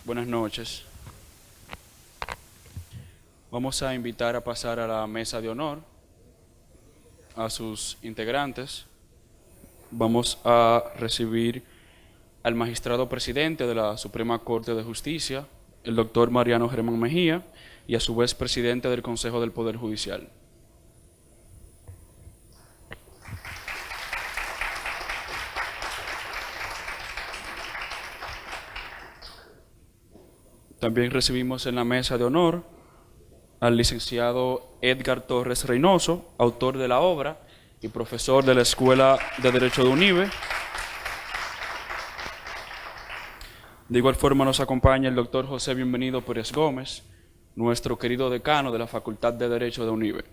Buenas noches. Vamos a invitar a pasar a la mesa de honor a sus integrantes. Vamos a recibir al magistrado presidente de la Suprema Corte de Justicia, el doctor Mariano Germán Mejía, y a su vez presidente del Consejo del Poder Judicial. También recibimos en la mesa de honor al licenciado Edgar Torres Reynoso, autor de la obra y profesor de la Escuela de Derecho de UNIBE. De igual forma nos acompaña el doctor José Bienvenido Pérez Gómez, nuestro querido decano de la Facultad de Derecho de UNIBE.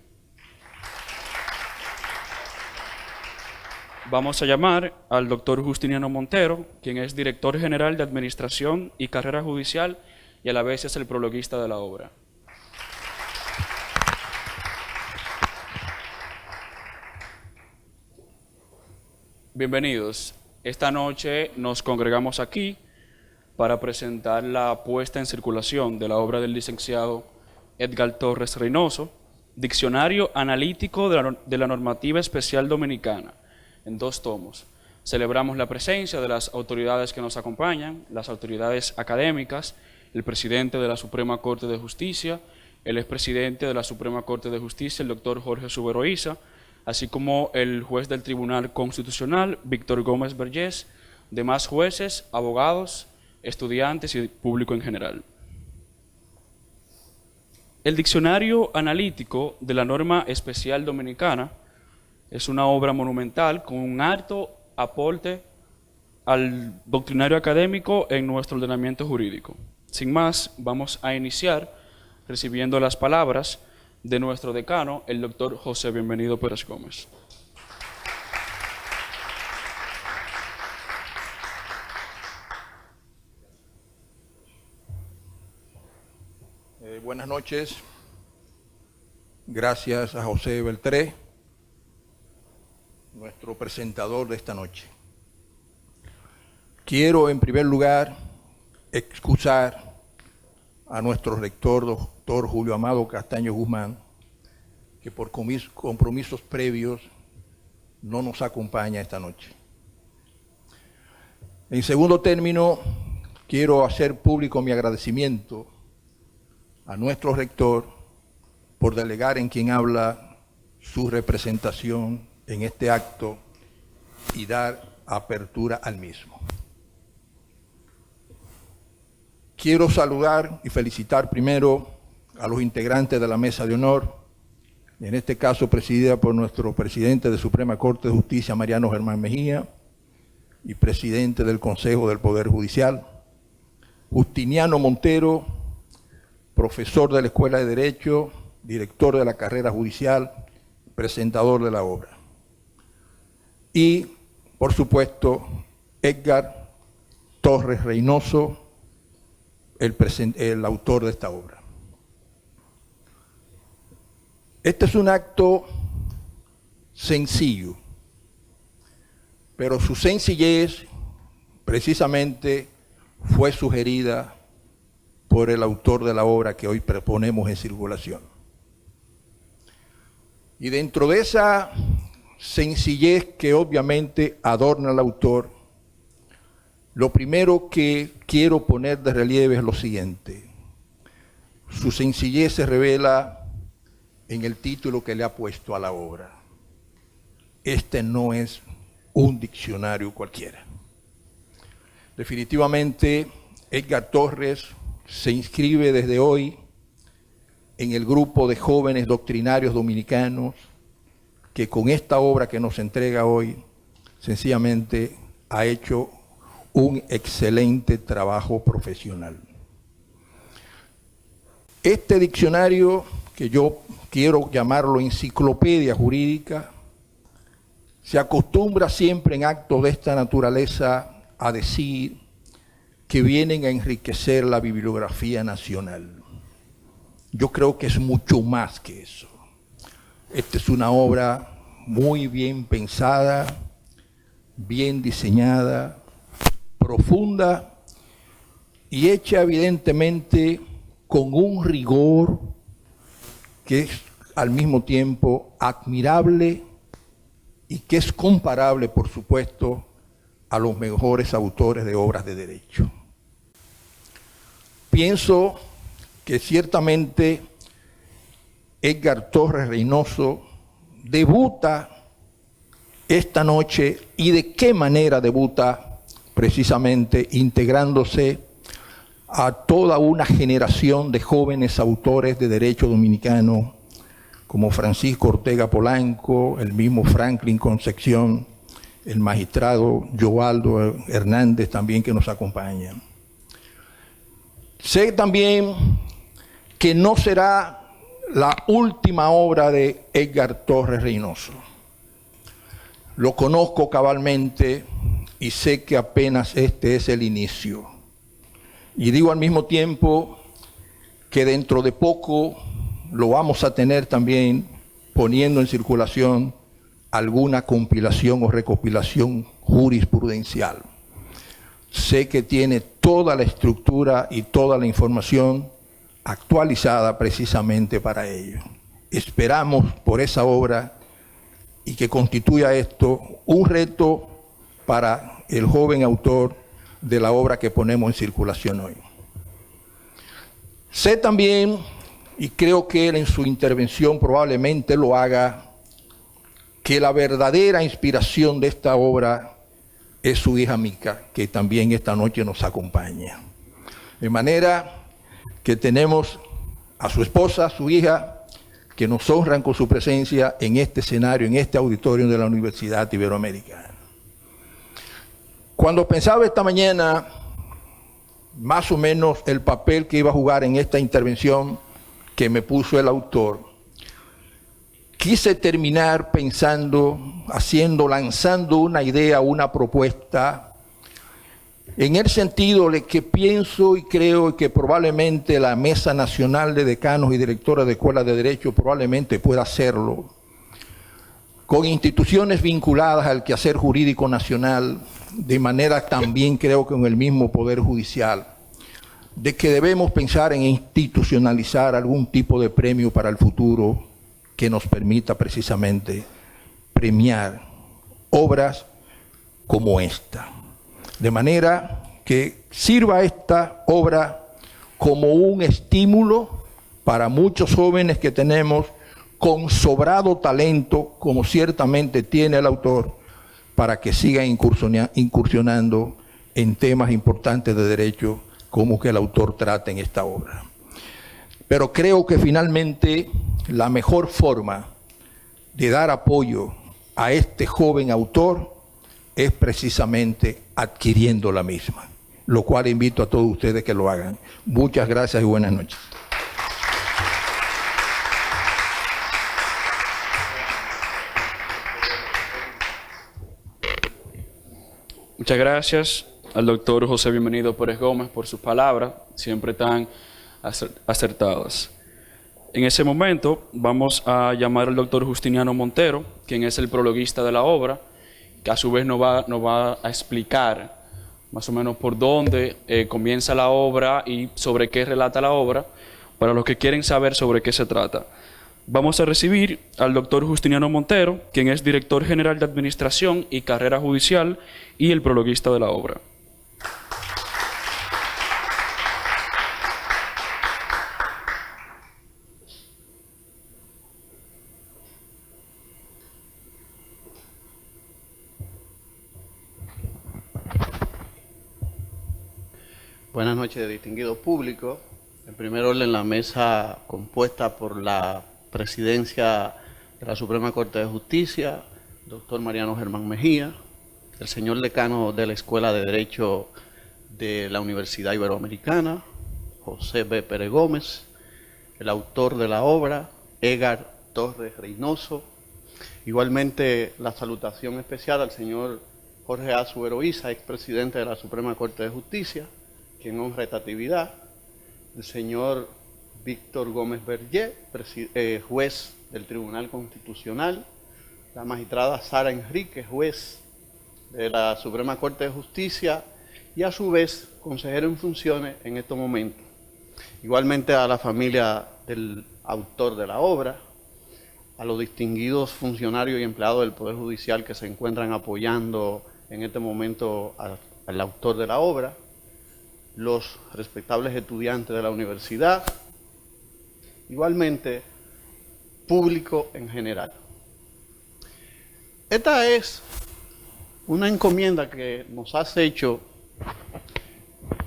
Vamos a llamar al doctor Justiniano Montero, quien es director general de Administración y Carrera Judicial y a la vez es el prologuista de la obra. Bienvenidos. Esta noche nos congregamos aquí para presentar la puesta en circulación de la obra del licenciado Edgar Torres Reynoso, Diccionario Analítico de la Normativa Especial Dominicana, en 2 tomos. Celebramos la presencia de las autoridades que nos acompañan, las autoridades académicas, el presidente de la Suprema Corte de Justicia, el expresidente de la Suprema Corte de Justicia, el doctor Jorge Suberoiza, así como el juez del Tribunal Constitucional, Víctor Gómez Vergés, demás jueces, abogados, estudiantes y público en general. El Diccionario Analítico de la Norma Especial Dominicana es una obra monumental con un alto aporte al doctrinario académico en nuestro ordenamiento jurídico. Sin más, vamos a iniciar recibiendo las palabras de nuestro decano, el doctor José Bienvenido Pérez Gómez. Buenas noches. Gracias a José Beltré, nuestro presentador de esta noche. Quiero en primer lugar excusar a nuestro rector, doctor Julio Amado Castaño Guzmán, que por compromisos previos no nos acompaña esta noche. En segundo término, quiero hacer público mi agradecimiento a nuestro rector por delegar en quien habla su representación en este acto y dar apertura al mismo. Quiero saludar y felicitar primero a los integrantes de la mesa de honor, en este caso presidida por nuestro presidente de Suprema Corte de Justicia, Mariano Germán Mejía, y presidente del Consejo del Poder Judicial, Justiniano Montero, profesor de la Escuela de Derecho, director de la carrera judicial, presentador de la obra. Y, por supuesto, Edgar Torres Reynoso, el autor de esta obra. Este es un acto sencillo, pero su sencillez precisamente fue sugerida por el autor de la obra que hoy proponemos en circulación. Y dentro de esa sencillez que obviamente adorna al autor, lo primero que quiero poner de relieve es lo siguiente. Su sencillez se revela en el título que le ha puesto a la obra. Este no es un diccionario cualquiera. Definitivamente, Edgar Torres se inscribe desde hoy en el grupo de jóvenes doctrinarios dominicanos que con esta obra que nos entrega hoy, sencillamente ha hecho un excelente trabajo profesional. Este diccionario, que yo quiero llamarlo enciclopedia jurídica, se acostumbra siempre en actos de esta naturaleza a decir que vienen a enriquecer la bibliografía nacional. Yo creo que es mucho más que eso. Esta es una obra muy bien pensada, bien diseñada, profunda y hecha evidentemente con un rigor que es al mismo tiempo admirable y que es comparable, por supuesto, a los mejores autores de obras de derecho. Pienso que ciertamente Edgar Torres Reynoso debuta esta noche, y de qué manera debuta, precisamente integrándose a toda una generación de jóvenes autores de derecho dominicano, como Francisco Ortega Polanco, el mismo Franklin Concepción, el magistrado Jovaldo Hernández también, que nos acompañan. Sé también que no será la última obra de Edgar Torres Reynoso. Lo conozco cabalmente y sé que apenas este es el inicio. Y digo al mismo tiempo que dentro de poco lo vamos a tener también poniendo en circulación alguna compilación o recopilación jurisprudencial. Sé que tiene toda la estructura y toda la información actualizada precisamente para ello. Esperamos por esa obra y que constituya esto un reto para el joven autor de la obra que ponemos en circulación hoy. Sé también, y creo que él en su intervención probablemente lo haga, que la verdadera inspiración de esta obra es su hija Mica, que también esta noche nos acompaña. De manera que tenemos a su esposa, a su hija, que nos honran con su presencia en este escenario, en este auditorio de la Universidad Iberoamericana. Cuando pensaba esta mañana, más o menos el papel que iba a jugar en esta intervención que me puso el autor, quise terminar pensando, lanzando una idea, una propuesta, en el sentido de que pienso y creo que probablemente la Mesa Nacional de Decanos y Directoras de Escuelas de Derecho probablemente pueda hacerlo, con instituciones vinculadas al quehacer jurídico nacional, de manera también creo que en el mismo Poder Judicial, de que debemos pensar en institucionalizar algún tipo de premio para el futuro que nos permita precisamente premiar obras como esta. De manera que sirva esta obra como un estímulo para muchos jóvenes que tenemos con sobrado talento, como ciertamente tiene el autor, para que sigan incursionando en temas importantes de derecho como que el autor trata en esta obra. Pero creo que finalmente la mejor forma de dar apoyo a este joven autor es precisamente adquiriendo la misma, lo cual invito a todos ustedes que lo hagan. Muchas gracias y buenas noches. Muchas gracias al doctor José Bienvenido Pérez Gómez por sus palabras, siempre tan acertadas. En ese momento vamos a llamar al doctor Justiniano Montero, quien es el prologuista de la obra, que a su vez nos va a explicar más o menos por dónde comienza la obra y sobre qué relata la obra, para los que quieren saber sobre qué se trata. Vamos a recibir al doctor Justiniano Montero, quien es director general de Administración y Carrera Judicial y el prologuista de la obra. Buenas noches, distinguido público. En primer orden, la mesa compuesta por la presidencia de la Suprema Corte de Justicia, doctor Mariano Germán Mejía, el señor decano de la Escuela de Derecho de la Universidad Iberoamericana, José B. Pérez Gómez, el autor de la obra, Edgar Torres Reynoso. Igualmente, la salutación especial al señor Jorge A. Suberoiza, expresidente de la Suprema Corte de Justicia, quien honra esta actividad, el señor Víctor Gómez Berger, juez del Tribunal Constitucional, la magistrada Sara Enríquez, juez de la Suprema Corte de Justicia, y a su vez consejero en funciones en estos momentos. Igualmente a la familia del autor de la obra, a los distinguidos funcionarios y empleados del Poder Judicial que se encuentran apoyando en este momento al autor de la obra, los respetables estudiantes de la universidad, igualmente público en general. Esta es una encomienda que nos ha hecho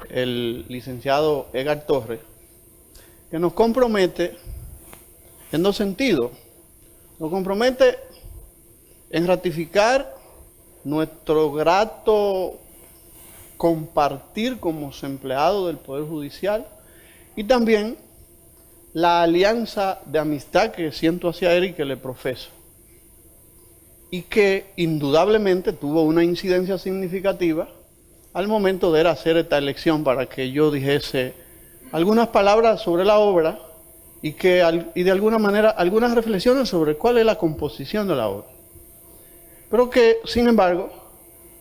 el licenciado Edgar Torres, que nos compromete en dos sentidos. Nos compromete en ratificar nuestro grato compartir como empleados del Poder Judicial y también la alianza de amistad que siento hacia él y que le profeso. Y que indudablemente tuvo una incidencia significativa al momento de hacer esta elección para que yo dijese algunas palabras sobre la obra y de alguna manera algunas reflexiones sobre cuál es la composición de la obra. Pero que, sin embargo,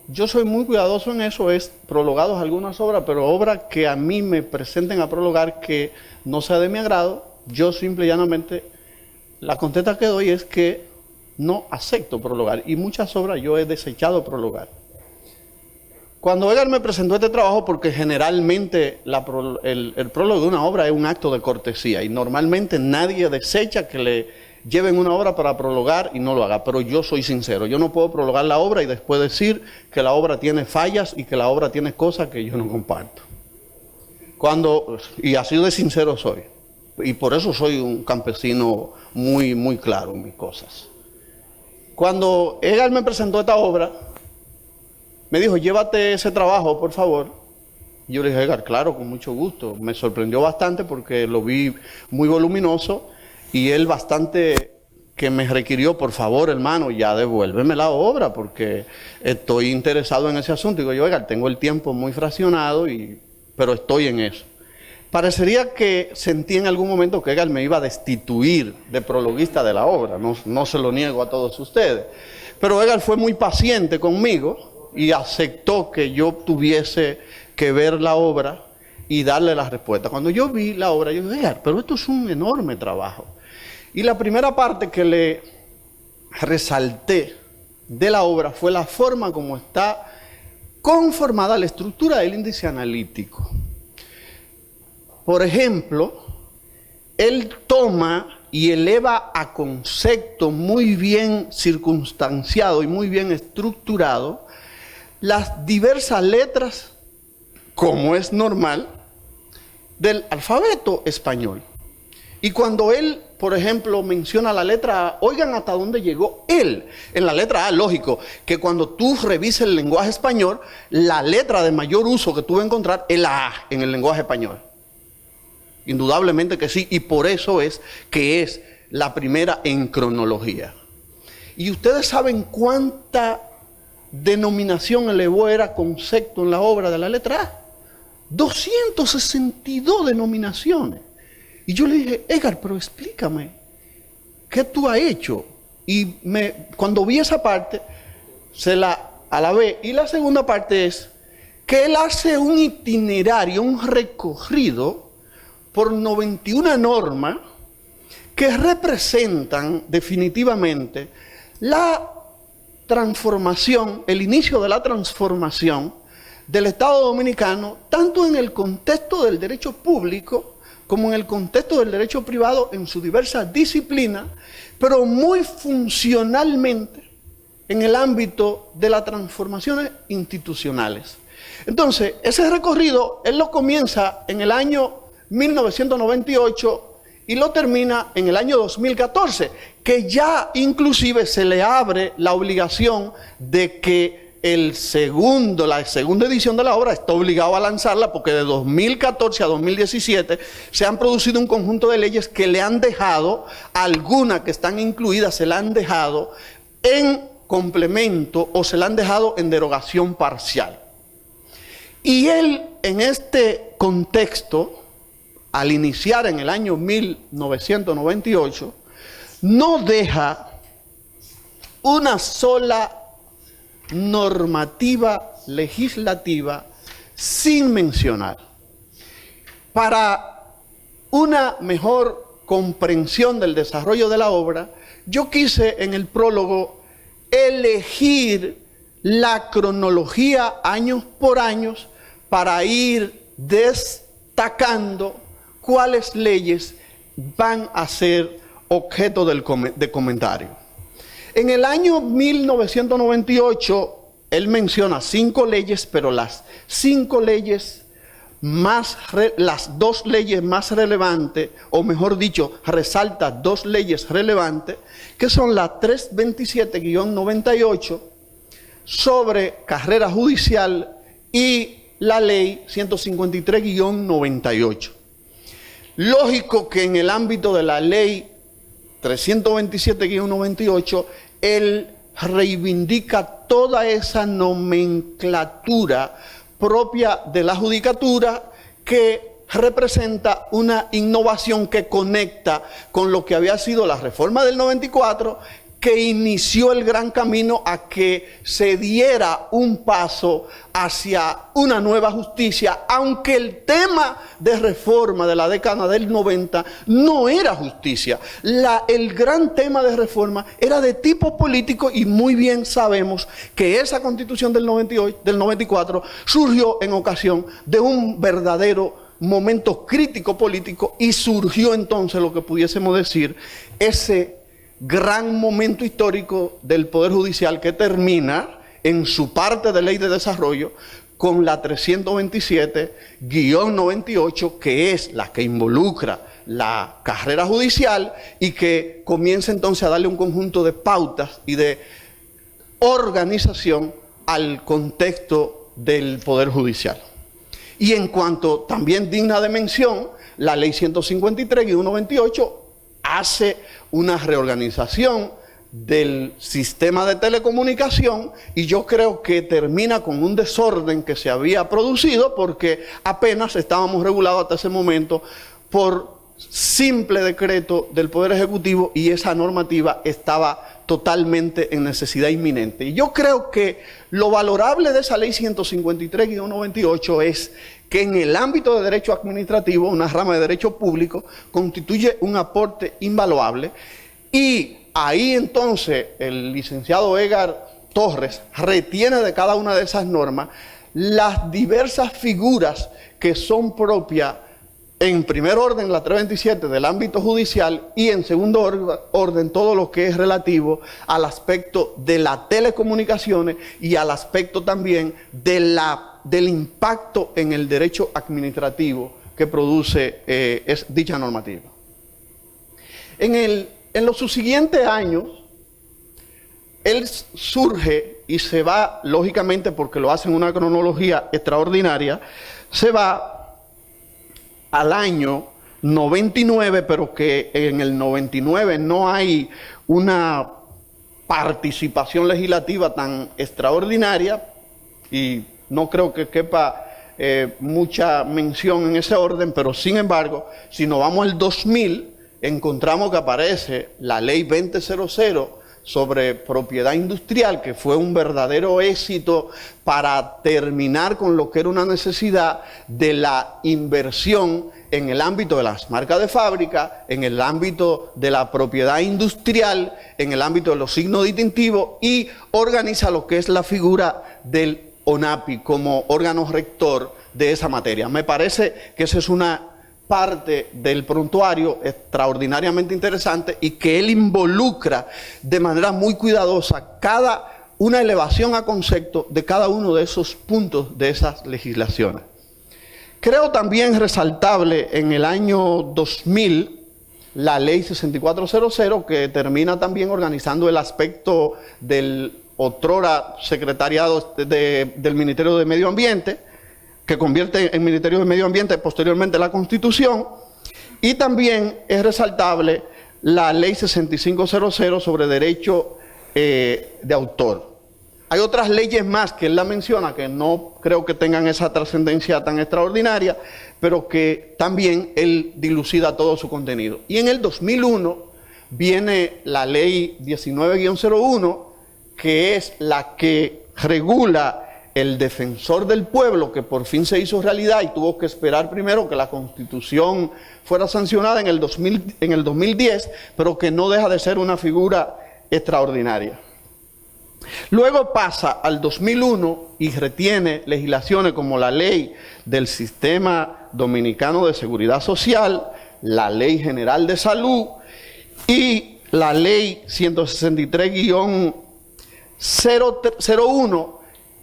yo soy muy cuidadoso en eso, es prologados algunas obras, pero obras que a mí me presenten a prologar que no sea de mi agrado, yo simple y llanamente la contesta que doy es que no acepto prologar, y muchas obras yo he desechado prologar. Cuando Edgar me presentó este trabajo, porque generalmente el prólogo de una obra es un acto de cortesía, y normalmente nadie desecha que le lleven una obra para prologar y no lo haga, pero yo soy sincero, yo no puedo prologar la obra y después decir que la obra tiene fallas y que la obra tiene cosas que yo no comparto. Y así de sincero soy, y por eso soy un campesino muy, muy claro en mis cosas. Cuando Edgar me presentó esta obra, me dijo, llévate ese trabajo, por favor. Y yo le dije, Edgar, claro, con mucho gusto. Me sorprendió bastante porque lo vi muy voluminoso y él bastante que me requirió, por favor, hermano, ya devuélveme la obra porque estoy interesado en ese asunto. Y digo yo, Edgar, tengo el tiempo muy fraccionado, pero estoy en eso. Parecería que sentí en algún momento que Edgar me iba a destituir de prologuista de la obra, no se lo niego a todos ustedes. Pero Edgar fue muy paciente conmigo y aceptó que yo tuviese que ver la obra y darle la respuesta. Cuando yo vi la obra, yo dije, Edgar, pero esto es un enorme trabajo. Y la primera parte que le resalté de la obra fue la forma como está conformada la estructura del índice analítico. Por ejemplo, él toma y eleva a concepto muy bien circunstanciado y muy bien estructurado las diversas letras, como es normal, del alfabeto español. Y cuando él, por ejemplo, menciona la letra A, oigan hasta dónde llegó él. En la letra A, lógico, que cuando tú revises el lenguaje español, la letra de mayor uso que tú vas a encontrar es la A en el lenguaje español. Indudablemente que sí, y por eso es que es la primera en cronología. Y ustedes saben cuánta denominación elevó era concepto en la obra de la letra A. 262 denominaciones. Y yo le dije, Edgar, pero explícame, ¿qué tú has hecho? Y cuando vi esa parte, se la alabé. Y la segunda parte es que él hace un itinerario, un recorrido por 91 normas que representan definitivamente la transformación, el inicio de la transformación del Estado Dominicano, tanto en el contexto del derecho público como en el contexto del derecho privado en sus diversas disciplinas, pero muy funcionalmente en el ámbito de las transformaciones institucionales. Entonces, ese recorrido, él lo comienza en el año 1998 y lo termina en el año 2014, que ya inclusive se le abre la obligación de que la segunda edición de la obra está obligado a lanzarla, porque de 2014 a 2017 se han producido un conjunto de leyes que le han dejado, algunas que están incluidas se la han dejado en complemento o se la han dejado en derogación parcial. Y él, en este contexto, al iniciar en el año 1998, no deja una sola normativa legislativa sin mencionar. Para una mejor comprensión del desarrollo de la obra, yo quise en el prólogo elegir la cronología años por años para ir destacando cuáles leyes van a ser objeto de comentario. En el año 1998, él menciona 5 leyes, pero las 5 leyes las 2 leyes más relevantes, o mejor dicho, resalta 2 leyes relevantes, que son la 327-98 sobre carrera judicial y la ley 153-98. Lógico que en el ámbito de la ley 327-98, él reivindica toda esa nomenclatura propia de la judicatura que representa una innovación que conecta con lo que había sido la reforma del 94, que inició el gran camino a que se diera un paso hacia una nueva justicia, aunque el tema de reforma de la década del 90 no era justicia. El gran tema de reforma era de tipo político, y muy bien sabemos que esa constitución del 94 surgió en ocasión de un verdadero momento crítico político, y surgió entonces lo que pudiésemos decir ese gran momento histórico del Poder Judicial, que termina en su parte de ley de desarrollo con la 327-98, que es la que involucra la carrera judicial y que comienza entonces a darle un conjunto de pautas y de organización al contexto del Poder Judicial. Y en cuanto también digna de mención, la ley 153-98 hace una reorganización del sistema de telecomunicación, y yo creo que termina con un desorden que se había producido porque apenas estábamos regulados hasta ese momento por simple decreto del Poder Ejecutivo, y esa normativa estaba totalmente en necesidad inminente. Y yo creo que lo valorable de esa ley 153-98 es que en el ámbito de derecho administrativo, una rama de derecho público, constituye un aporte invaluable, y ahí entonces el licenciado Edgar Torres retiene de cada una de esas normas las diversas figuras que son propias, en primer orden la 327 del ámbito judicial, y en segundo orden todo lo que es relativo al aspecto de las telecomunicaciones y al aspecto también del impacto en el derecho administrativo que produce dicha normativa. En los subsiguientes años, él surge y se va, lógicamente porque lo hace en una cronología extraordinaria, se va al año 99, pero que en el 99 no hay una participación legislativa tan extraordinaria, y no creo que quepa mucha mención en ese orden, pero sin embargo, si nos vamos al 2000, encontramos que aparece la ley 2000 sobre propiedad industrial, que fue un verdadero éxito para terminar con lo que era una necesidad de la inversión en el ámbito de las marcas de fábrica, en el ámbito de la propiedad industrial, en el ámbito de los signos distintivos, y organiza lo que es la figura del ONAPI como órgano rector de esa materia. Me parece que esa es una parte del prontuario extraordinariamente interesante, y que él involucra de manera muy cuidadosa una elevación a concepto de cada uno de esos puntos de esas legislaciones. Creo también resaltable en el año 2000 la ley 6400, que termina también organizando el aspecto del otrora secretariado del Ministerio de Medio Ambiente, que convierte en Ministerio de Medio Ambiente posteriormente la Constitución. Y también es resaltable la ley 6500 sobre derecho de autor. Hay otras leyes más que él la menciona, que no creo que tengan esa trascendencia tan extraordinaria, pero que también él dilucida todo su contenido. Y en el 2001 viene la ley 19-01, que es la que regula el defensor del pueblo, que por fin se hizo realidad y tuvo que esperar primero que la Constitución fuera sancionada en el 2010, pero que no deja de ser una figura extraordinaria. Luego pasa al 2001 y retiene legislaciones como la Ley del Sistema Dominicano de Seguridad Social, la Ley General de Salud y la Ley 163-01,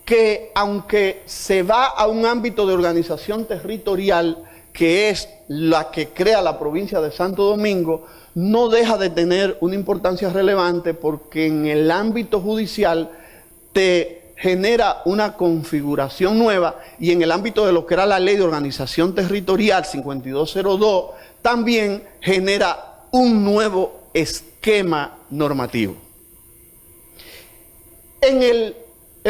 que aunque se va a un ámbito de organización territorial, que es la que crea la provincia de Santo Domingo, no deja de tener una importancia relevante porque en el ámbito judicial te genera una configuración nueva y en el ámbito de lo que era la Ley de Organización Territorial 5202 también genera un nuevo esquema normativo. En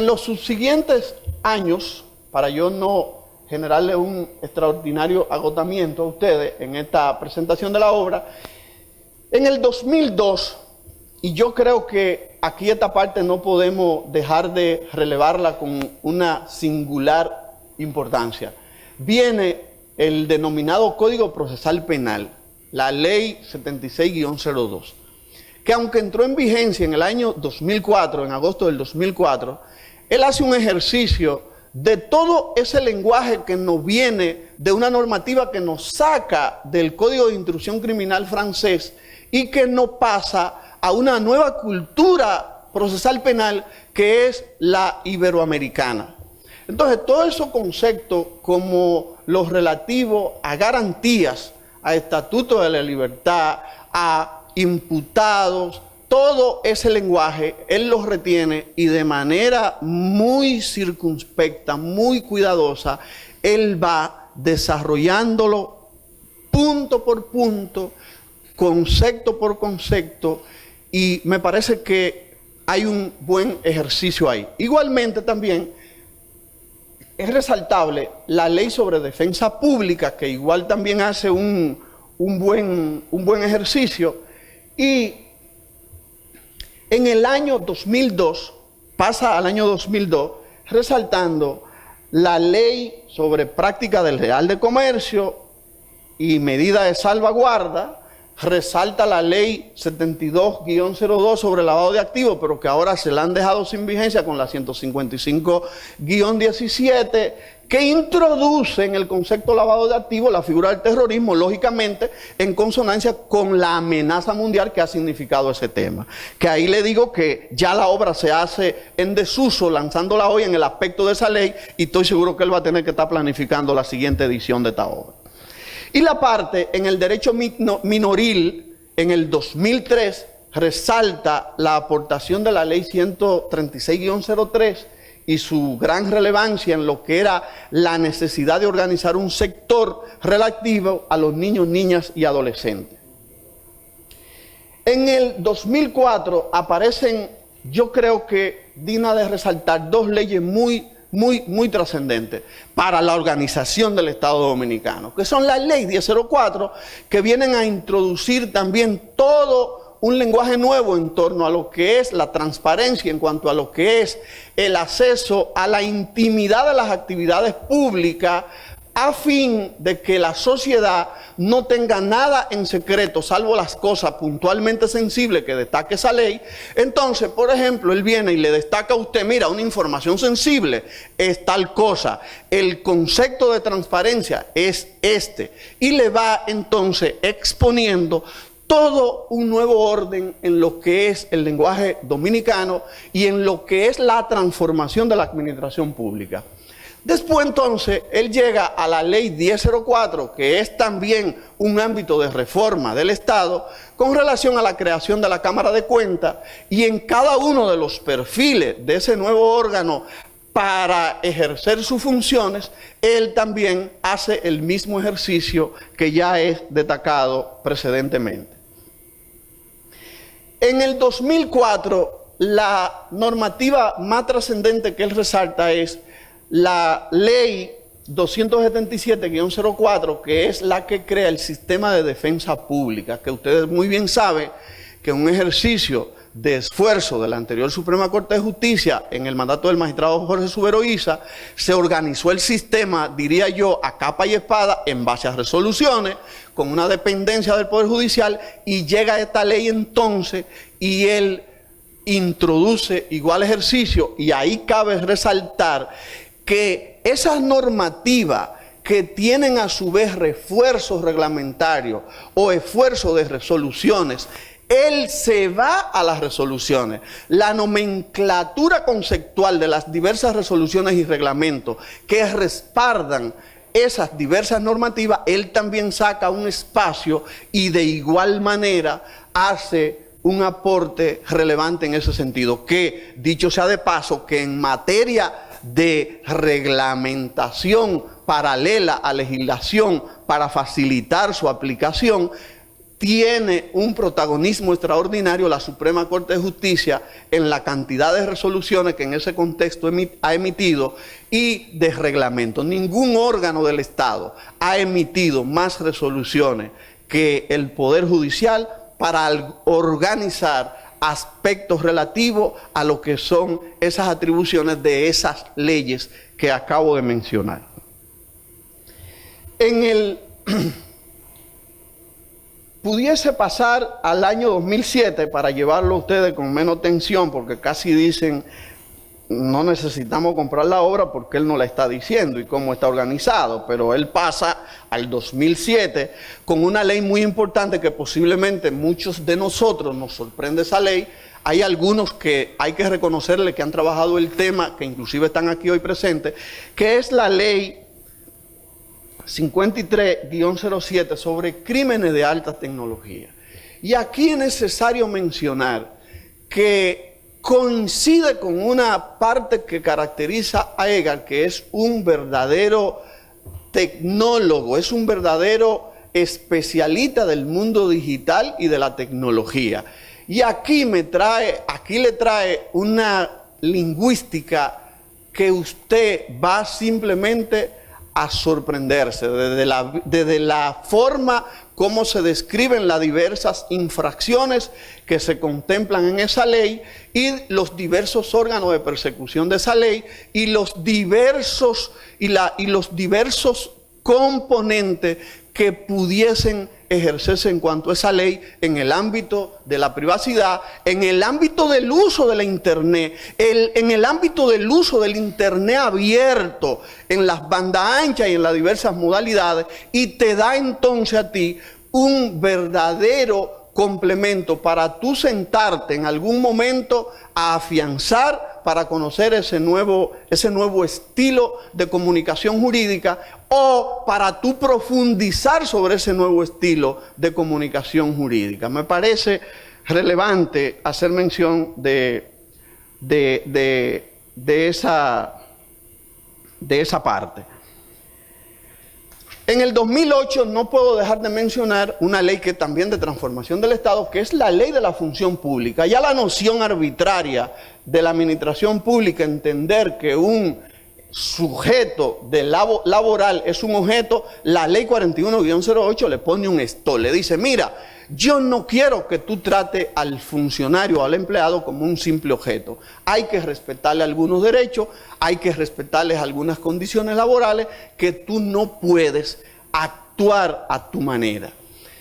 los subsiguientes años, para yo no generarle un extraordinario agotamiento a ustedes en esta presentación de la obra, en el 2002, y yo creo que aquí esta parte no podemos dejar de relevarla con una singular importancia, viene el denominado Código Procesal Penal, la Ley 76-02, que aunque entró en vigencia en el año 2004, en agosto del 2004, él hace un ejercicio de todo ese lenguaje que nos viene de una normativa que nos saca del Código de Instrucción Criminal francés y que nos pasa a una nueva cultura procesal penal que es la iberoamericana. Entonces, todos esos conceptos como los relativos a garantías, a estatuto de la libertad, a imputados, todo ese lenguaje, él lo retiene y de manera muy circunspecta, muy cuidadosa, él va desarrollándolo punto por punto, concepto por concepto, y me parece que hay un buen ejercicio ahí. Igualmente también es resaltable la ley sobre defensa pública, que igual también hace un buen ejercicio, y en el año 2002, pasa al año 2002, resaltando la ley sobre práctica del Real de Comercio y medida de salvaguarda, resalta la ley 72-02 sobre lavado de activos, pero que ahora se la han dejado sin vigencia con la 155-17, que introduce en el concepto lavado de activos la figura del terrorismo, lógicamente en consonancia con la amenaza mundial que ha significado ese tema. Que ahí le digo que ya la obra se hace en desuso, lanzándola hoy en el aspecto de esa ley, y estoy seguro que él va a tener que estar planificando la siguiente edición de esta obra. Y la parte en el derecho minoril, en el 2003, resalta la aportación de la ley 136-03 y su gran relevancia en lo que era la necesidad de organizar un sector relativo a los niños, niñas y adolescentes. En el 2004 aparecen, yo creo que digna de resaltar, dos leyes muy trascendentes para la organización del Estado Dominicano, que son la Ley 1004, que vienen a introducir también todo un lenguaje nuevo en torno a lo que es la transparencia, en cuanto a lo que es el acceso a la intimidad de las actividades públicas, a fin de que la sociedad no tenga nada en secreto, salvo las cosas puntualmente sensibles que destaque esa ley. Entonces, por ejemplo, él viene y le destaca a usted, mira, una información sensible es tal cosa, el concepto de transparencia es este, y le va entonces exponiendo todo un nuevo orden en lo que es el lenguaje dominicano y en lo que es la transformación de la administración pública. Después entonces él llega a la ley 1004, que es también un ámbito de reforma del Estado con relación a la creación de la Cámara de Cuentas, y en cada uno de los perfiles de ese nuevo órgano para ejercer sus funciones, él también hace el mismo ejercicio que ya es destacado precedentemente. En el 2004, la normativa más trascendente que él resalta es la ley 277-04, que es la que crea el sistema de defensa pública, que ustedes muy bien saben que en un ejercicio de esfuerzo de la anterior Suprema Corte de Justicia, en el mandato del magistrado Jorge Subero Isa, se organizó el sistema, diría yo, a capa y espada, en base a resoluciones, con una dependencia del Poder Judicial, y llega esta ley entonces, y él introduce igual ejercicio, y ahí cabe resaltar que esas normativas que tienen a su vez refuerzos reglamentarios o esfuerzos de resoluciones, él se va a las resoluciones. La nomenclatura conceptual de las diversas resoluciones y reglamentos que respaldan esas diversas normativas, él también saca un espacio y de igual manera hace un aporte relevante en ese sentido, que dicho sea de paso, que en materia de reglamentación paralela a legislación para facilitar su aplicación, tiene un protagonismo extraordinario la Suprema Corte de Justicia en la cantidad de resoluciones que en ese contexto ha emitido y de reglamentos. Ningún órgano del Estado ha emitido más resoluciones que el Poder Judicial para organizar aspectos relativos a lo que son esas atribuciones de esas leyes que acabo de mencionar. Pudiese pasar al año 2007 para llevarlo a ustedes con menos tensión, porque casi dicen no necesitamos comprar la obra porque él no la está diciendo y cómo está organizado, pero él pasa al 2007 con una ley muy importante que posiblemente muchos de nosotros nos sorprende esa ley. Hay algunos que hay que reconocerle que han trabajado el tema, que inclusive están aquí hoy presentes, que es la ley 53-07 sobre crímenes de alta tecnología. Y aquí es necesario mencionar que coincide con una parte que caracteriza a Edgar, que es un verdadero tecnólogo, es un verdadero especialista del mundo digital y de la tecnología. Y aquí le trae una lingüística que usted va simplemente a sorprenderse desde la forma como se describen las diversas infracciones que se contemplan en esa ley y los diversos órganos de persecución de esa ley y los diversos componentes que pudiesen ejercerse en cuanto a esa ley en el ámbito de la privacidad, en el ámbito del uso de la Internet, en el ámbito del uso del Internet abierto, en las bandas anchas y en las diversas modalidades, y te da entonces a ti un verdadero complemento para tú sentarte en algún momento a afianzar para conocer ese nuevo estilo de comunicación jurídica o para tú profundizar sobre ese nuevo estilo de comunicación jurídica. Me parece relevante hacer mención de esa parte. En el 2008 no puedo dejar de mencionar una ley que también de transformación del Estado, que es la ley de la función pública. Ya la noción arbitraria de la administración pública, entender que un sujeto de laboral es un objeto, la ley 41-08 le pone un stop, le dice, mira, yo no quiero que tú trates al funcionario o al empleado como un simple objeto. Hay que respetarle algunos derechos, hay que respetarles algunas condiciones laborales que tú no puedes actuar a tu manera.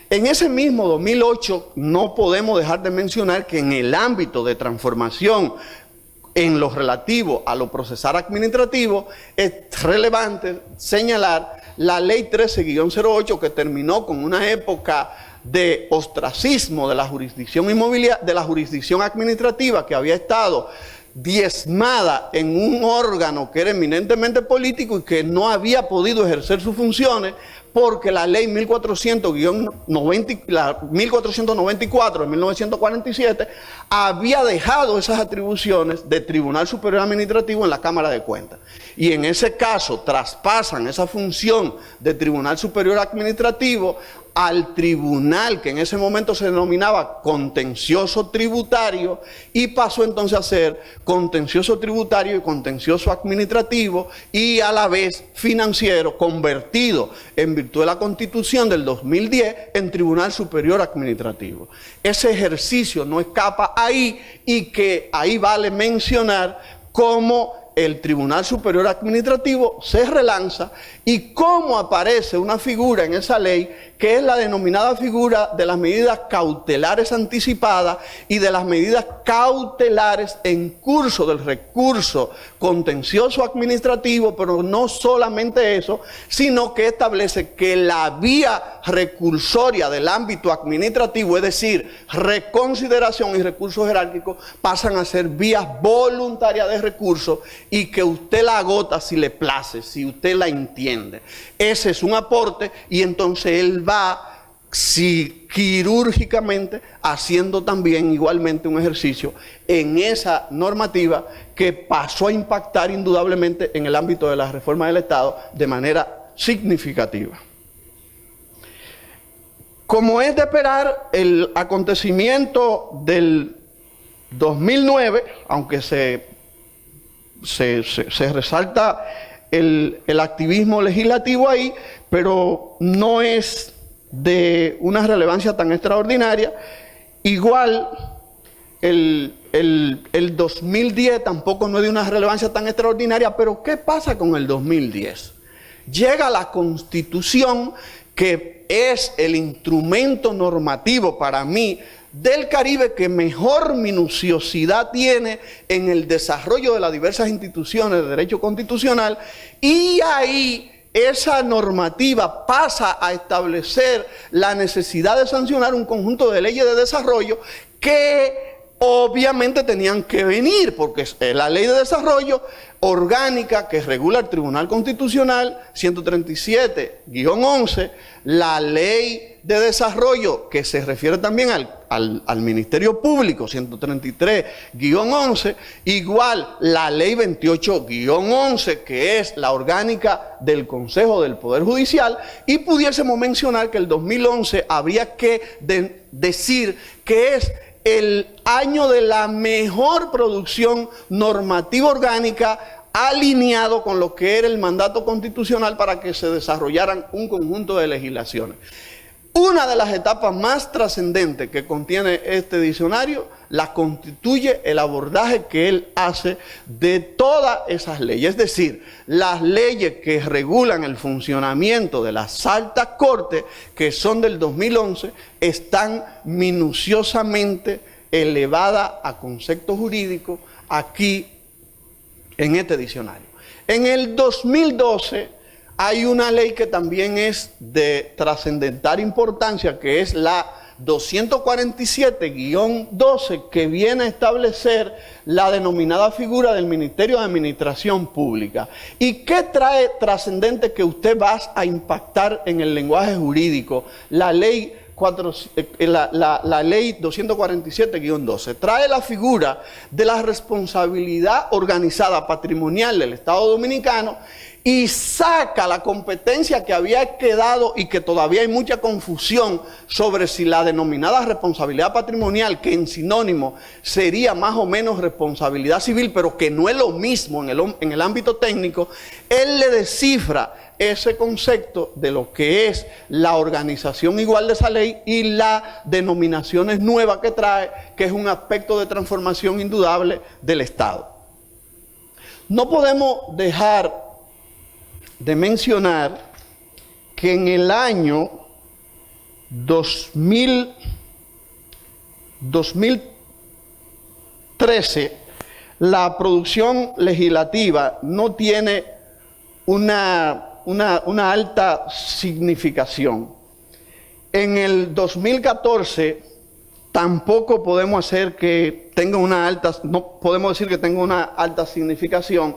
En ese mismo 2008 no podemos dejar de mencionar que en el ámbito de transformación en lo relativo a lo procesal administrativo es relevante señalar la ley 13-08 que terminó con una época de ostracismo de la jurisdicción inmobiliaria, de la jurisdicción administrativa que había estado diezmada en un órgano que era eminentemente político y que no había podido ejercer sus funciones porque la ley 1494 de 1947 había dejado esas atribuciones de Tribunal Superior Administrativo en la Cámara de Cuentas. Y en ese caso traspasan esa función de Tribunal Superior Administrativo al tribunal que en ese momento se denominaba contencioso tributario y pasó entonces a ser contencioso tributario y contencioso administrativo y a la vez financiero, convertido en virtud de la Constitución del 2010 en Tribunal Superior Administrativo. Ese ejercicio no escapa ahí y que ahí vale mencionar cómo el Tribunal Superior Administrativo se relanza y cómo aparece una figura en esa ley que es la denominada figura de las medidas cautelares anticipadas y de las medidas cautelares en curso del recurso contencioso administrativo, pero no solamente eso, sino que establece que la vía recursoria del ámbito administrativo, es decir, reconsideración y recurso jerárquico, pasan a ser vías voluntarias de recurso y que usted la agota si le place, si usted la entiende. Ese es un aporte y entonces él va quirúrgicamente haciendo también igualmente un ejercicio en esa normativa que pasó a impactar indudablemente en el ámbito de la reforma del Estado de manera significativa. Como es de esperar, el acontecimiento del 2009, aunque se resalta el activismo legislativo ahí, pero no es de una relevancia tan extraordinaria. Igual el 2010 tampoco no es de una relevancia tan extraordinaria, pero ¿qué pasa con el 2010? Llega la Constitución, que es el instrumento normativo para mí del Caribe que mejor minuciosidad tiene en el desarrollo de las diversas instituciones de derecho constitucional, y ahí esa normativa pasa a establecer la necesidad de sancionar un conjunto de leyes de desarrollo que obviamente tenían que venir, porque es la ley de desarrollo orgánica que regula el Tribunal Constitucional 137-11, la ley de desarrollo que se refiere también al Ministerio Público 133-11, igual la ley 28-11 que es la orgánica del Consejo del Poder Judicial, y pudiésemos mencionar que el 2011 habría que decir que es el año de la mejor producción normativa orgánica alineado con lo que era el mandato constitucional para que se desarrollaran un conjunto de legislaciones. Una de las etapas más trascendentes que contiene este diccionario la constituye el abordaje que él hace de todas esas leyes, es decir, las leyes que regulan el funcionamiento de las altas cortes, que son del 2011, están minuciosamente elevadas a conceptos jurídicos aquí en este diccionario. En el 2012 hay una ley que también es de trascendental importancia, que es la 247-12, que viene a establecer la denominada figura del Ministerio de Administración Pública. ¿Y qué trae trascendente que usted va a impactar en el lenguaje jurídico? La ley 247-12 trae la figura de la responsabilidad organizada patrimonial del Estado Dominicano y saca la competencia que había quedado y que todavía hay mucha confusión sobre si la denominada responsabilidad patrimonial, que en sinónimo sería más o menos responsabilidad civil, pero que no es lo mismo en el ámbito técnico, él le descifra ese concepto de lo que es la organización igual de esa ley y las denominaciones nuevas que trae, que es un aspecto de transformación indudable del Estado. No podemos dejar de mencionar que en el año 2013 la producción legislativa no tiene una alta significación. En el 2014 tampoco podemos hacer que tenga no podemos decir que tenga una alta significación,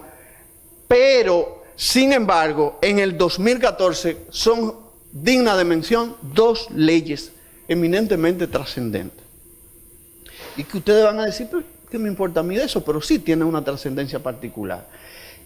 pero sin embargo, en el 2014 son dignas de mención dos leyes eminentemente trascendentes. Y que ustedes van a decir, ¿qué me importa a mí de eso? Pero sí tiene una trascendencia particular.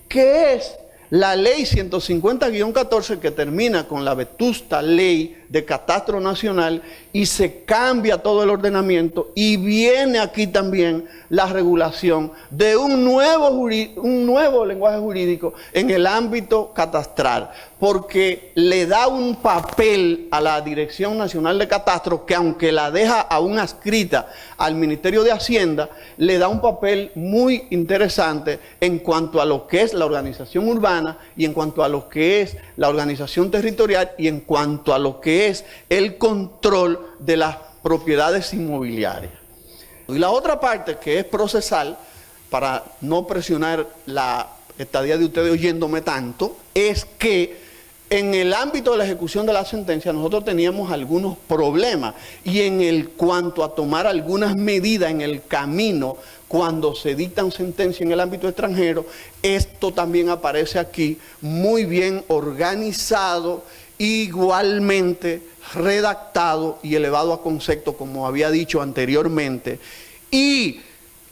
Que es la ley 150-14 que termina con la vetusta ley de catastro nacional y se cambia todo el ordenamiento y viene aquí también la regulación de un nuevo lenguaje jurídico en el ámbito catastral, porque le da un papel a la Dirección Nacional de Catastro que, aunque la deja aún adscrita al Ministerio de Hacienda, le da un papel muy interesante en cuanto a lo que es la organización urbana y en cuanto a lo que es la organización territorial y en cuanto a lo que es el control de las propiedades inmobiliarias. Y la otra parte, que es procesal, para no presionar la estadía de ustedes oyéndome tanto, es que en el ámbito de la ejecución de la sentencia nosotros teníamos algunos problemas y en el cuanto a tomar algunas medidas en el camino cuando se dictan sentencias en el ámbito extranjero, esto también aparece aquí muy bien organizado, igualmente redactado y elevado a concepto, como había dicho anteriormente, y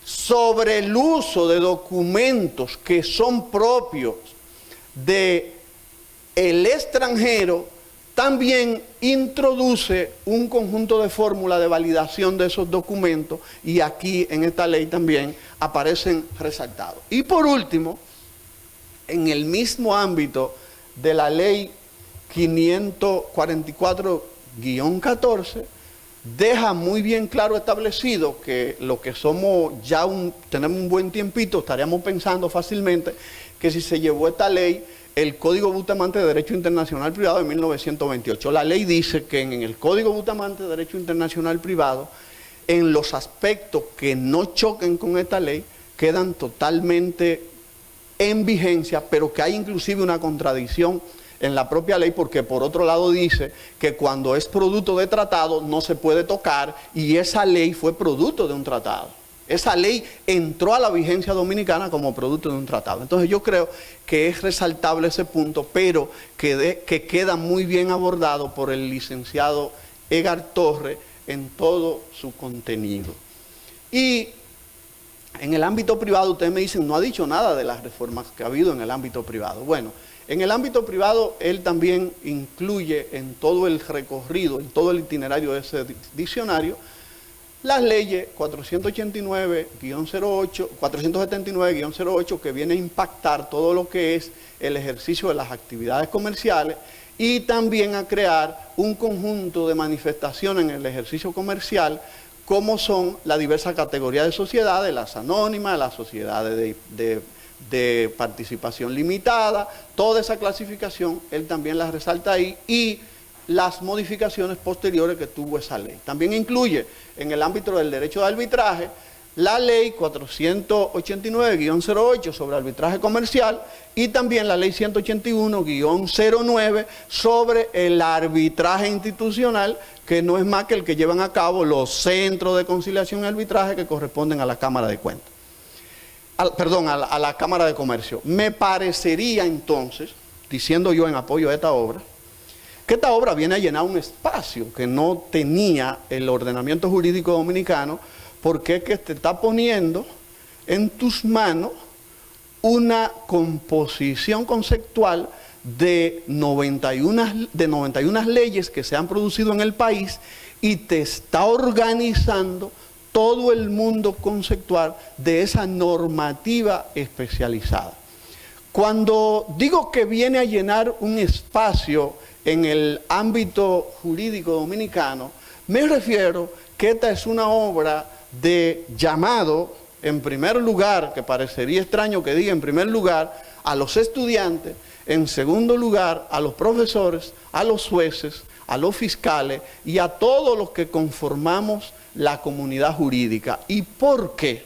sobre el uso de documentos que son propios de el extranjero, también introduce un conjunto de fórmulas de validación de esos documentos y aquí en esta ley también aparecen resaltados. Y por último, en el mismo ámbito de la ley 544-14, deja muy bien claro establecido que lo que somos ya tenemos un buen tiempito, estaríamos pensando fácilmente que si se llevó esta ley, el Código Bustamante de Derecho Internacional Privado de 1928. La ley dice que en el Código Bustamante de Derecho Internacional Privado, en los aspectos que no choquen con esta ley, quedan totalmente en vigencia, pero que hay inclusive una contradicción en la propia ley, porque por otro lado dice que cuando es producto de tratado no se puede tocar, y esa ley fue producto de un tratado. Esa ley entró a la vigencia dominicana como producto de un tratado. Entonces yo creo que es resaltable ese punto, pero que queda muy bien abordado por el licenciado Edgar Torres en todo su contenido. Y en el ámbito privado, ustedes me dicen, no ha dicho nada de las reformas que ha habido en el ámbito privado. Bueno, en el ámbito privado, él también incluye en todo el recorrido, en todo el itinerario de ese diccionario, las leyes 489-08, 479-08, que viene a impactar todo lo que es el ejercicio de las actividades comerciales y también a crear un conjunto de manifestaciones en el ejercicio comercial, como son las diversas categorías de sociedades, las anónimas, las sociedades de participación limitada, toda esa clasificación, él también la resalta ahí, y las modificaciones posteriores que tuvo esa ley. También incluye en el ámbito del derecho de arbitraje la ley 489-08 sobre arbitraje comercial y también la ley 181-09 sobre el arbitraje institucional, que no es más que el que llevan a cabo los centros de conciliación y arbitraje que corresponden a la Cámara de Cuentas. A la Cámara de Comercio. Me parecería entonces, diciendo yo en apoyo a esta obra, que esta obra viene a llenar un espacio que no tenía el ordenamiento jurídico dominicano, porque es que te está poniendo en tus manos una composición conceptual de 91 leyes que se han producido en el país y te está organizando todo el mundo conceptual de esa normativa especializada. Cuando digo que viene a llenar un espacio en el ámbito jurídico dominicano, me refiero que esta es una obra de llamado, en primer lugar, que parecería extraño que diga en primer lugar, a los estudiantes, en segundo lugar, a los profesores, a los jueces, a los fiscales y a todos los que conformamos la comunidad jurídica. ¿Y por qué?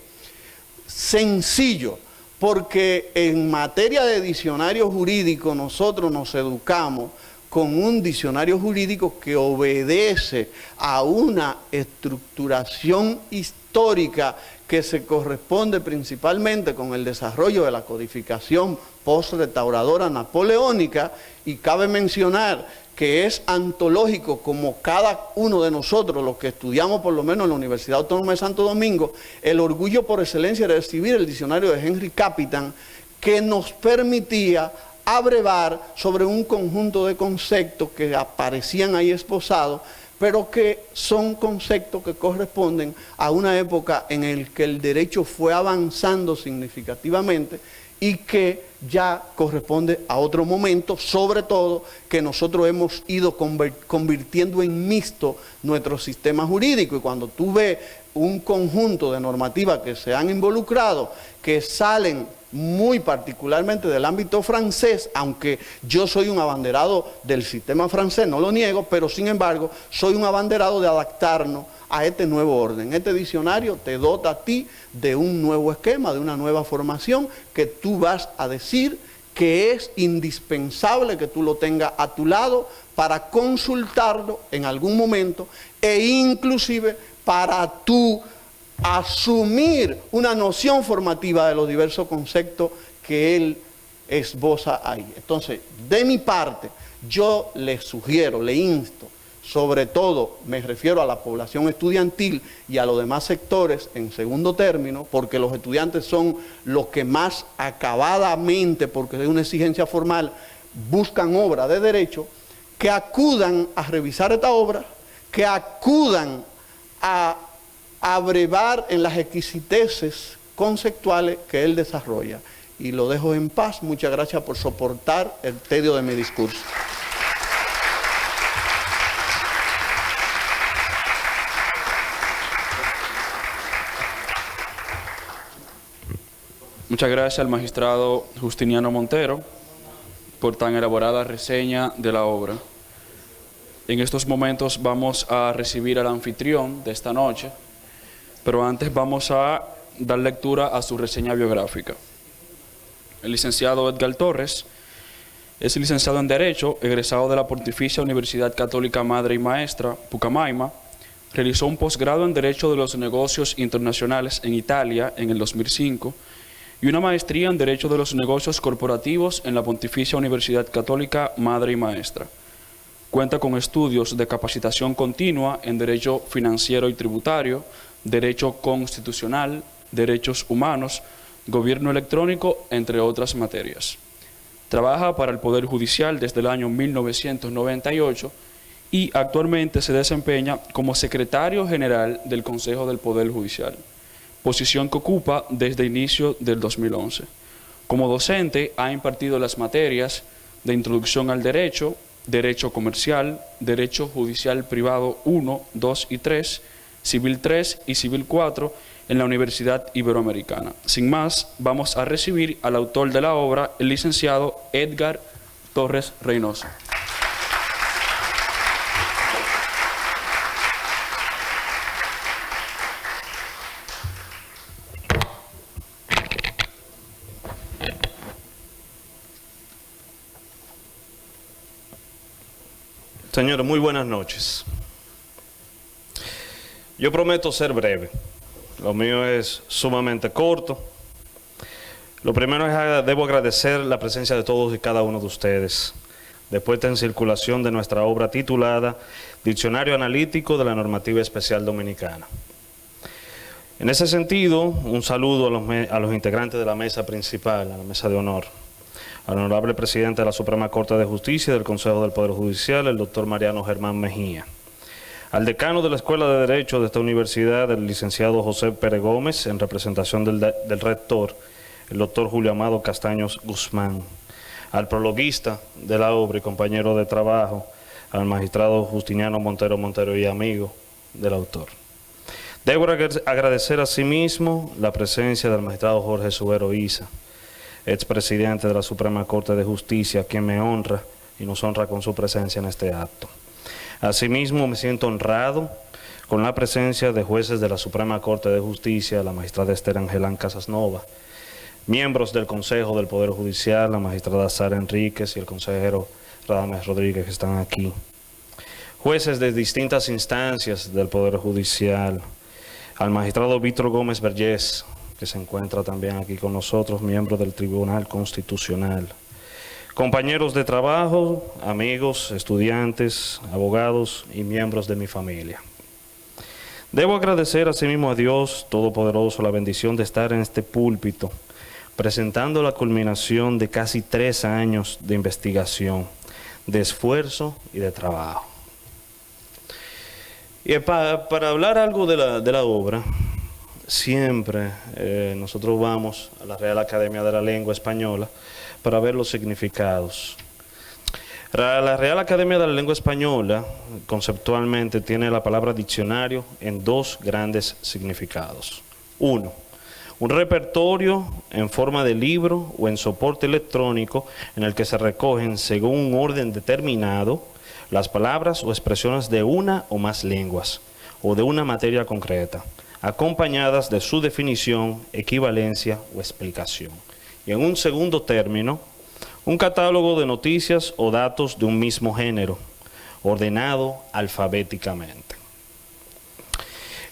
Sencillo, porque en materia de diccionario jurídico nosotros nos educamos con un diccionario jurídico que obedece a una estructuración histórica que se corresponde principalmente con el desarrollo de la codificación post-restauradora napoleónica, y cabe mencionar que es antológico, como cada uno de nosotros, los que estudiamos por lo menos en la Universidad Autónoma de Santo Domingo, el orgullo por excelencia de recibir el diccionario de Henry Capitan, que nos permitía abrevar sobre un conjunto de conceptos que aparecían ahí esbozados, pero que son conceptos que corresponden a una época en la que el derecho fue avanzando significativamente y que ya corresponde a otro momento, sobre todo que nosotros hemos ido convirtiendo en mixto nuestro sistema jurídico. Y cuando tú ves un conjunto de normativas que se han involucrado, que salen muy particularmente del ámbito francés, aunque yo soy un abanderado del sistema francés, no lo niego, pero sin embargo soy un abanderado de adaptarnos a este nuevo orden. Este diccionario te dota a ti de un nuevo esquema, de una nueva formación que tú vas a decir que es indispensable que tú lo tengas a tu lado para consultarlo en algún momento e inclusive para tú asumir una noción formativa de los diversos conceptos que él esboza ahí. Entonces, de mi parte, yo le sugiero, le insto, sobre todo me refiero a la población estudiantil y a los demás sectores en segundo término, porque los estudiantes son los que más acabadamente, porque es una exigencia formal, buscan obra de derecho, que acudan a revisar esta obra, que acudan a abrevar en las exquisiteces conceptuales que él desarrolla. Y lo dejo en paz. Muchas gracias por soportar el tedio de mi discurso. Muchas gracias al magistrado Justiniano Montero por tan elaborada reseña de la obra. En estos momentos vamos a recibir al anfitrión de esta noche, pero antes vamos a dar lectura a su reseña biográfica. El licenciado Edgar Torres es licenciado en Derecho, egresado de la Pontificia Universidad Católica Madre y Maestra, Pucamaima. Realizó un posgrado en Derecho de los Negocios Internacionales en Italia en el 2005 y una maestría en Derecho de los Negocios Corporativos en la Pontificia Universidad Católica Madre y Maestra. Cuenta con estudios de capacitación continua en Derecho Financiero y Tributario, Derecho Constitucional, Derechos Humanos, Gobierno Electrónico, entre otras materias. Trabaja para el Poder Judicial desde el año 1998 y actualmente se desempeña como secretario general del Consejo del Poder Judicial, posición que ocupa desde inicio del 2011. Como docente ha impartido las materias de Introducción al Derecho, Derecho Comercial, Derecho Judicial Privado 1, 2 y 3, Civil 3 y Civil 4 en la Universidad Iberoamericana. Sin más, vamos a recibir al autor de la obra, el licenciado Edgar Torres Reynoso. Señores, muy buenas noches. Yo prometo ser breve. Lo mío es sumamente corto. Lo primero es debo agradecer la presencia de todos y cada uno de ustedes. Después en circulación de nuestra obra titulada Diccionario Analítico de la Normativa Especial Dominicana. En ese sentido, un saludo a los integrantes de la mesa principal, a la mesa de honor. Al honorable presidente de la Suprema Corte de Justicia y del Consejo del Poder Judicial, el doctor Mariano Germán Mejía. Al decano de la Escuela de Derecho de esta universidad, el licenciado José Pérez Gómez, en representación del rector, el doctor Julio Amado Castaños Guzmán. Al prologuista de la obra y compañero de trabajo, al magistrado Justiniano Montero y amigo del autor. Debo agradecer asimismo la presencia del magistrado Jorge Subero Isa, expresidente de la Suprema Corte de Justicia, quien me honra y nos honra con su presencia en este acto. Asimismo, me siento honrado con la presencia de jueces de la Suprema Corte de Justicia, la magistrada Esther Angelán Casasnova, miembros del Consejo del Poder Judicial, la magistrada Sara Enríquez y el consejero Radames Rodríguez, que están aquí. Jueces de distintas instancias del Poder Judicial, al magistrado Víctor Gómez Vergés, que se encuentra también aquí con nosotros, miembro del Tribunal Constitucional. Compañeros de trabajo, amigos, estudiantes, abogados y miembros de mi familia. Debo agradecer asimismo a Dios Todopoderoso la bendición de estar en este púlpito presentando la culminación de casi 3 años de investigación, de esfuerzo y de trabajo. Y para hablar algo de la obra, siempre nosotros vamos a la Real Academia de la Lengua Española para ver los significados. La Real Academia de la Lengua Española conceptualmente tiene la palabra diccionario en 2 grandes significados. 1, un repertorio en forma de libro o en soporte electrónico en el que se recogen según un orden determinado las palabras o expresiones de una o más lenguas o de una materia concreta, acompañadas de su definición, equivalencia o explicación. Y en un segundo término, un catálogo de noticias o datos de un mismo género, ordenado alfabéticamente.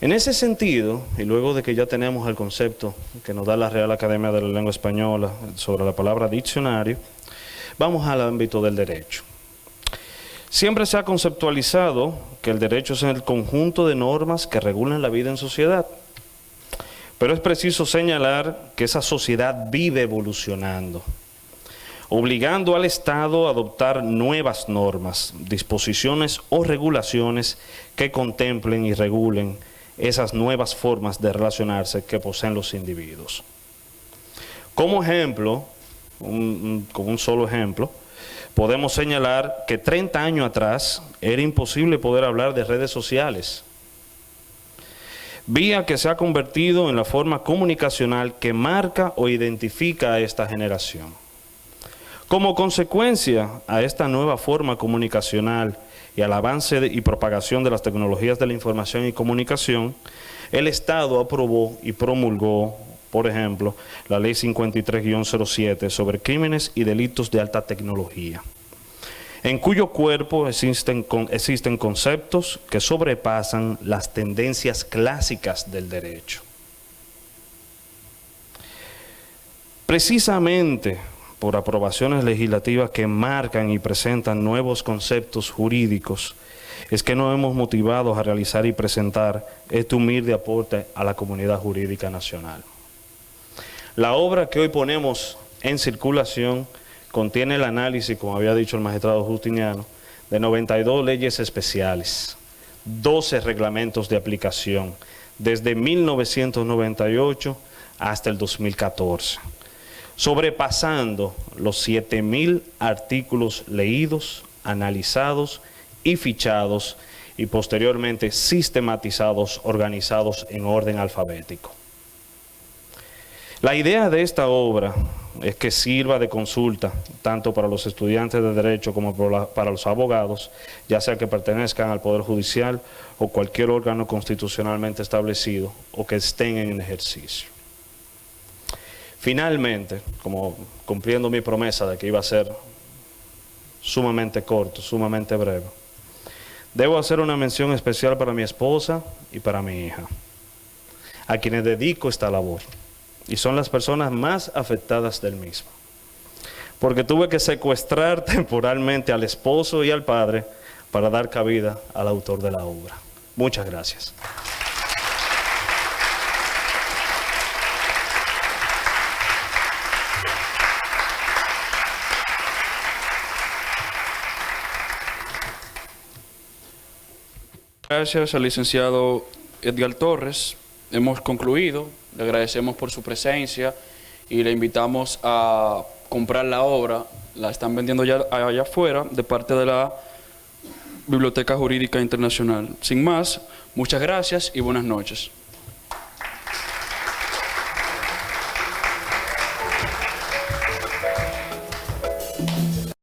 En ese sentido, y luego de que ya tenemos el concepto que nos da la Real Academia de la Lengua Española sobre la palabra diccionario, vamos al ámbito del derecho. Siempre se ha conceptualizado que el derecho es el conjunto de normas que regulan la vida en sociedad. Pero es preciso señalar que esa sociedad vive evolucionando, obligando al Estado a adoptar nuevas normas, disposiciones o regulaciones que contemplen y regulen esas nuevas formas de relacionarse que poseen los individuos. Como ejemplo, con un solo ejemplo, podemos señalar que 30 años atrás era imposible poder hablar de redes sociales, vía que se ha convertido en la forma comunicacional que marca o identifica a esta generación. Como consecuencia a esta nueva forma comunicacional y al avance y propagación de las tecnologías de la información y comunicación, el Estado aprobó y promulgó, por ejemplo, la Ley 53-07 sobre crímenes y delitos de alta tecnología, en cuyo cuerpo existen conceptos que sobrepasan las tendencias clásicas del derecho. Precisamente por aprobaciones legislativas que marcan y presentan nuevos conceptos jurídicos, es que nos hemos motivado a realizar y presentar este humilde aporte a la comunidad jurídica nacional. La obra que hoy ponemos en circulación contiene el análisis, como había dicho el magistrado Justiniano, de 92 leyes especiales, 12 reglamentos de aplicación, desde 1998 hasta el 2014. Sobrepasando los 7.000 artículos leídos, analizados y fichados y posteriormente sistematizados, organizados en orden alfabético. La idea de esta obra es que sirva de consulta tanto para los estudiantes de Derecho como para los abogados, ya sea que pertenezcan al Poder Judicial o cualquier órgano constitucionalmente establecido o que estén en ejercicio. Finalmente, como cumpliendo mi promesa de que iba a ser sumamente corto, sumamente breve, debo hacer una mención especial para mi esposa y para mi hija, a quienes dedico esta labor, y son las personas más afectadas del mismo, porque tuve que secuestrar temporalmente al esposo y al padre para dar cabida al autor de la obra. Muchas gracias. Gracias al licenciado Edgar Torres. Hemos concluido. Le agradecemos por su presencia y le invitamos a comprar la obra. La están vendiendo ya allá afuera de parte de la Biblioteca Jurídica Internacional. Sin más, muchas gracias y buenas noches.